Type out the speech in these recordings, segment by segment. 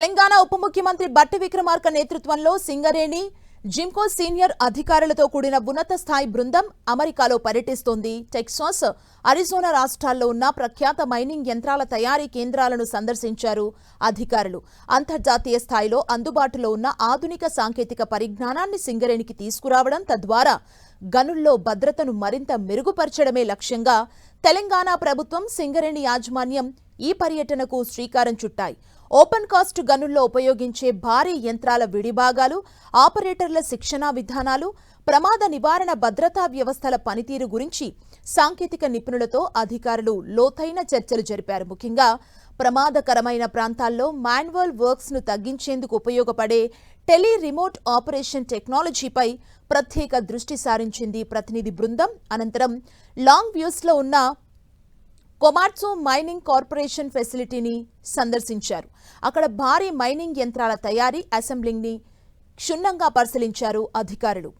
తెలంగాణ ఉప ముఖ్యమంత్రి బట్టి విక్రమార్క నేతృత్వంలో సింగరేణి జిమ్కో సీనియర్ అధికారులతో కూడిన ఉన్నత స్థాయి బృందం అమెరికాలో పర్యటిస్తోంది. టెక్సాస్, అరిజోనా రాష్ట్రాల్లో ఉన్న ప్రఖ్యాత మైనింగ్ యంత్రాల తయారీ కేంద్రాలను సందర్శించారు అధికారులు. అంతర్జాతీయ స్థాయిలో అందుబాటులో ఉన్న ఆధునిక సాంకేతిక పరిజ్ఞానాన్ని సింగరేణికి తీసుకురావడం, తద్వారా గనుల్లో భద్రతను మరింత మెరుగుపరచడమే లక్ష్యంగా తెలంగాణ ప్రభుత్వం, సింగరేణి యాజమాన్యం ఈ పర్యటనకు శ్రీకారం చుట్టాయి. ఓపెన్ కాస్ట్ గనుల్లో ఉపయోగించే భారీ యంత్రాల విడిభాగాలు, ఆపరేటర్ల శిక్షణా విధానాలు, ప్రమాద నివారణ భద్రతా వ్యవస్థల పనితీరు గురించి సాంకేతిక నిపుణులతో అధికారులు లోతైన చర్చలు జరిపారు. ముఖ్యంగా ప్రమాదకరమైన ప్రాంతాల్లో మాన్యువల్ వర్క్స్ ను తగ్గించేందుకు ఉపయోగపడే టెలి రిమోట్ ఆపరేషన్ టెక్నాలజీపై ప్రత్యేక దృష్టి సారించింది ప్రతినిధి బృందం. అనంతరం లాంగ్ వ్యూస్ లో ఉన్న కొమాట్సో మైనింగ్ కార్పొరేషన్ ఫెసిలిటీని సందర్శించారు. అక్కడ భారీ మైనింగ్ యంత్రాల తయారీ, అసెంబ్లింగ్ ని క్షుణ్ణంగా పరిశీలించారు అధికారులు.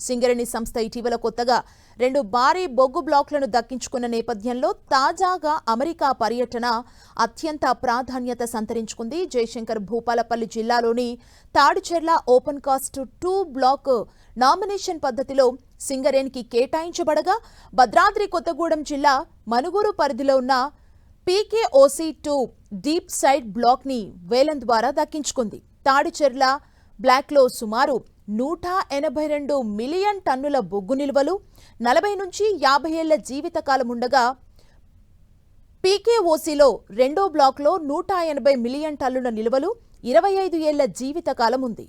సింగరేణి సంస్థ ఇటీవల కొత్తగా 2 భారీ బొగ్గు బ్లాక్లను దక్కించుకున్న నేపథ్యంలో తాజాగా అమెరికా పర్యటన అత్యంత ప్రాధాన్యత సంతరించుకుంది. జయశంకర్ భూపాలపల్లి జిల్లాలోని Tadicherla open cast 2 block nomination పద్ధతిలో సింగరేణికి కేటాయించబడగా, భద్రాద్రి కొత్తగూడెం జిల్లా మనుగూరు పరిధిలో ఉన్న PKOC2 డీప్ సైడ్ బ్లాక్ ని వేలం ద్వారా దక్కించుకుంది. తాడిచెర్ల బ్లాక్లో సుమారు 182 మిలియన్ టన్నుల బొగ్గు నిల్వలు, 40 నుంచి 50 ఏళ్ల జీవితకాలం ఉండగా, PKOCలో రెండో బ్లాక్లో 180 మిలియన్ టన్నుల నిల్వలు, 25 ఏళ్ల జీవితకాలం ఉంది.